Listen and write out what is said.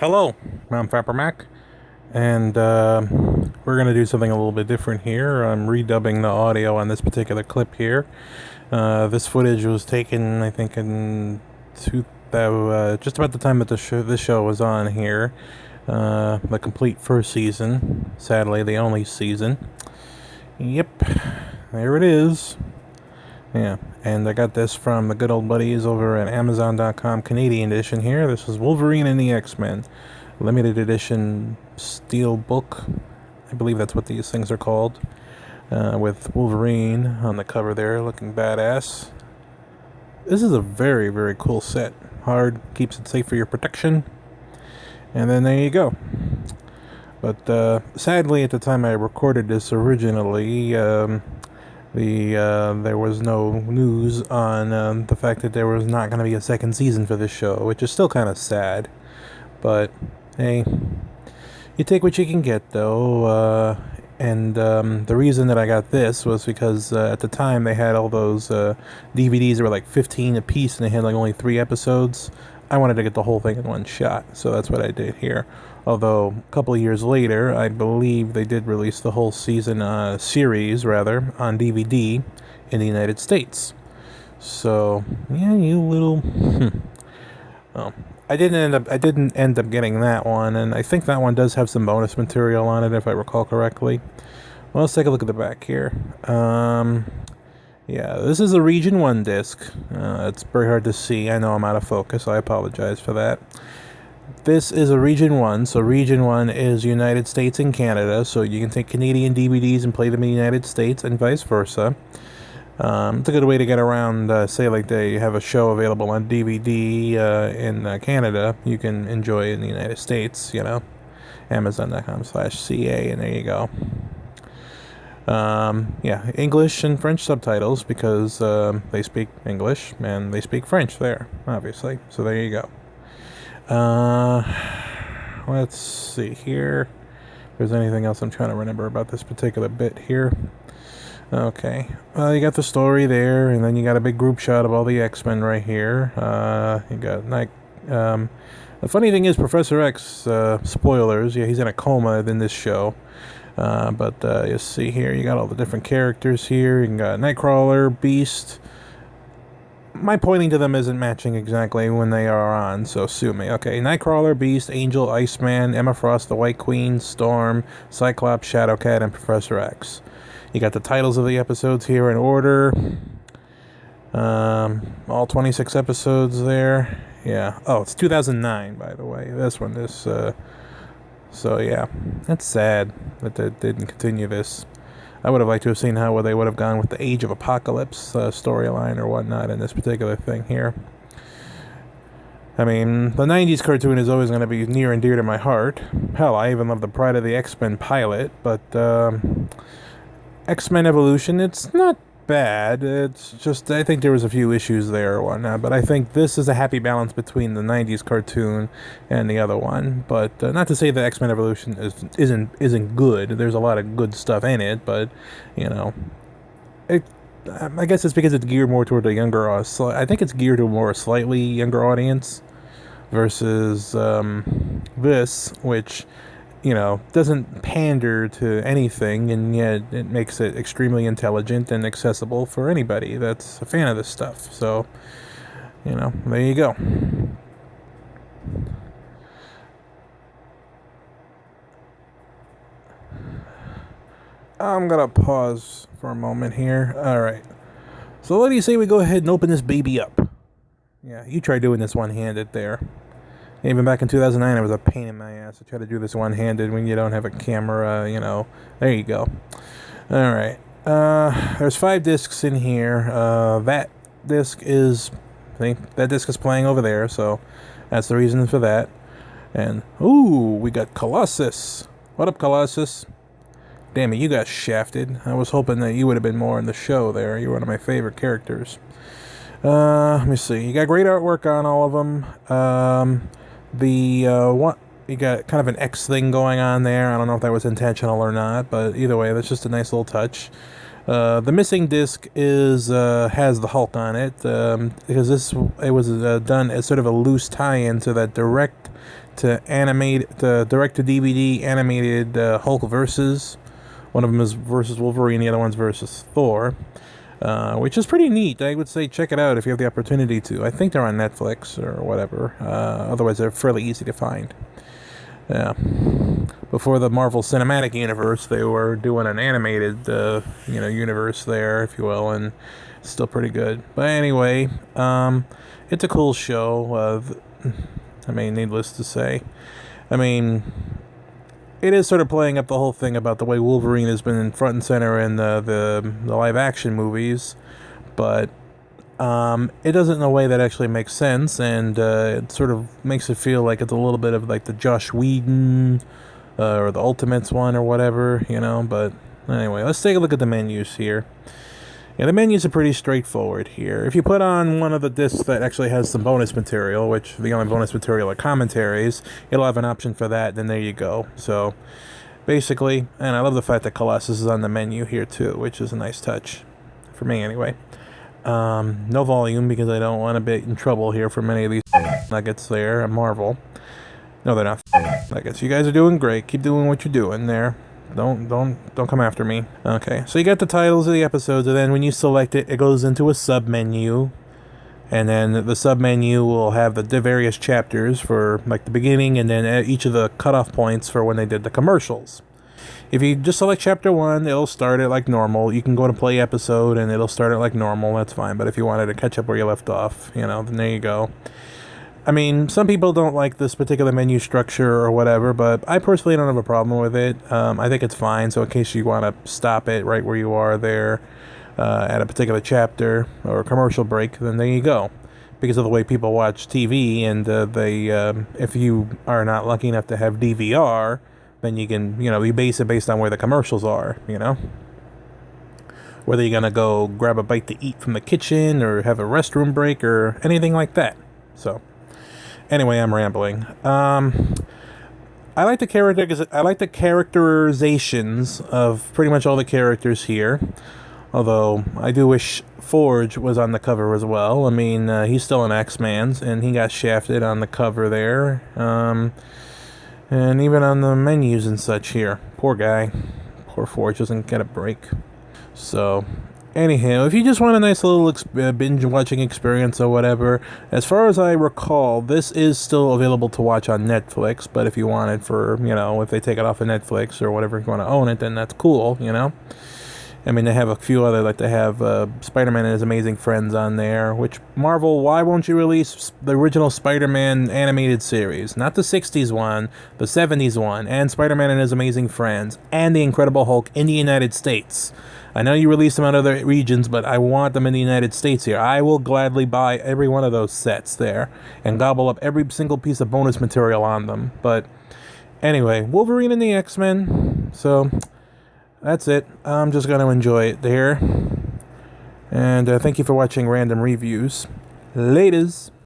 Hello, I'm Fapper Mac, and we're going to do something a little bit different here. I'm redubbing the audio on this particular clip here. This footage was taken, I think, in just about the time that this show was on here. The complete first season, sadly the only season. Yep, there it is. Yeah, and I got this from the good old buddies over at Amazon.com Canadian edition here. This is Wolverine and the X-Men limited edition Steelbook. I believe that's what these things are called. With Wolverine on the cover there, looking badass. This is a very, very cool set. Hard, keeps it safe for your protection. And then there you go. But sadly, at the time I recorded this originally, there was no news on the fact that there was not going to be a second season for this show, which is still kind of sad. But hey, you take what you can get, though. And the reason that I got this was because at the time they had all those DVDs that were like 15 a piece, and they had like only 3 episodes. I wanted to get the whole thing in one shot, so that's what I did here. Although a couple of years later, I believe they did release the whole season series, rather, on DVD in the United States. So yeah, you little. Oh, I didn't end up getting that one, and I think that one does have some bonus material on it, if I recall correctly. Well, let's take a look at the back here. Yeah, this is a Region 1 disc. It's very hard to see. I know I'm out of focus. I apologize for that. This is a Region 1, so Region 1 is United States and Canada, so you can take Canadian DVDs and play them in the United States and vice versa. It's a good way to get around, say like they have a show available on DVD in Canada, you can enjoy it in the United States, you know, Amazon.com/CA, and there you go. Yeah, English and French subtitles, because they speak English and they speak French there, obviously. So there you go. Let's see here. If there's anything else I'm trying to remember about this particular bit here. Okay. Well, you got the story there, and then you got a big group shot of all the X-Men right here. You got the funny thing is, Professor X, spoilers, yeah, he's in a coma in this show. But you see here, you got all the different characters here. You got Nightcrawler, Beast. My pointing to them isn't matching exactly when they are on, so sue me. Okay, Nightcrawler, Beast, Angel, Iceman, Emma Frost, the White Queen, Storm, Cyclops, Shadowcat, and Professor X. You got the titles of the episodes here in order. All 26 episodes there. Yeah. Oh, it's 2009, by the way. This one, so yeah, that's sad that they didn't continue this. I would have liked to have seen how they would have gone with the Age of Apocalypse storyline or whatnot in this particular thing here. I mean, the 90s cartoon is always going to be near and dear to my heart. Hell, I even love the Pride of the X-Men pilot, but X-Men Evolution, it's not bad. It's just, I think there was a few issues there or whatnot, but I think this is a happy balance between the 90s cartoon and the other one. But not to say that X-Men Evolution isn't good. There's a lot of good stuff in it, but you know, I guess it's because it's geared more toward a younger I think it's geared to a more slightly younger audience versus this, which, you know, doesn't pander to anything, and yet it makes it extremely intelligent and accessible for anybody that's a fan of this stuff. So, you know, there you go. I'm gonna pause for a moment here. Alright. So what do you say we go ahead and open this baby up? Yeah, you try doing this one-handed there. Even back in 2009, it was a pain in my ass to try to do this one-handed when you don't have a camera, you know. There you go. All right. There's 5 discs in here. That disc is playing over there, so that's the reason for that. And, ooh, we got Colossus. What up, Colossus? Damn it, you got shafted. I was hoping that you would have been more in the show there. You're one of my favorite characters. Let me see. You got great artwork on all of them. You got kind of an X thing going on there. I don't know if that was intentional or not, but either way, that's just a nice little touch. The missing disc is has the Hulk on it, because it was done as sort of a loose tie-in to that direct to DVD animated Hulk versus. One of them is versus Wolverine, the other one's versus Thor, which is pretty neat. I would say check it out if you have the opportunity to. I think they're on Netflix or whatever. Otherwise, they're fairly easy to find. Yeah. Before the Marvel Cinematic Universe, they were doing an animated, universe there, if you will, and it's still pretty good. But anyway, it's a cool show. Needless to say. It is sort of playing up the whole thing about the way Wolverine has been in front and center in the live action movies, but it doesn't in a way that actually makes sense, and it sort of makes it feel like it's a little bit of like the Joss Whedon or the Ultimates one or whatever, but anyway, let's take a look at the menus here. Yeah, the menus are pretty straightforward here. If you put on one of the discs that actually has some bonus material, which the only bonus material are commentaries, it'll have an option for that, then there you go. So, basically, and I love the fact that Colossus is on the menu here too, which is a nice touch, for me anyway. No volume, because I don't want to be in trouble here for many of these nuggets there at Marvel. No, they're not nuggets. You guys are doing great. Keep doing what you're doing there. Don't come after me. Okay, so you got the titles of the episodes, and then when you select it, it goes into a sub-menu, and then the sub-menu will have the various chapters for like the beginning, and then each of the cutoff points for when they did the commercials. If you just select chapter 1, it'll start it like normal. You can go to play episode, and it'll start it like normal. That's fine. But if you wanted to catch up where you left off, then there you go. Some people don't like this particular menu structure or whatever, but I personally don't have a problem with it. I think it's fine, so in case you want to stop it right where you are there at a particular chapter or commercial break, then there you go. Because of the way people watch TV, and if you are not lucky enough to have DVR, then you can, you base it based on where the commercials are, Whether you're going to go grab a bite to eat from the kitchen or have a restroom break or anything like that. So, anyway, I'm rambling. I like the characterizations of pretty much all the characters here. Although, I do wish Forge was on the cover as well. He's still an X-Man, and he got shafted on the cover there. And even on the menus and such here. Poor guy. Poor Forge doesn't get a break. So, anyhow, if you just want a nice little binge-watching experience or whatever, as far as I recall, this is still available to watch on Netflix, but if you want it for, if they take it off of Netflix or whatever, if you want to own it, then that's cool, They have a few other, like they have Spider-Man and His Amazing Friends on there, which, Marvel, why won't you release the original Spider-Man animated series? Not the 60s one, the 70s one, and Spider-Man and His Amazing Friends, and The Incredible Hulk in the United States. I know you release them in other regions, but I want them in the United States here. I will gladly buy every one of those sets there, and gobble up every single piece of bonus material on them. But, anyway, Wolverine and the X-Men, so that's it. I'm just going to enjoy it there. And thank you for watching Random Reviews. Laters.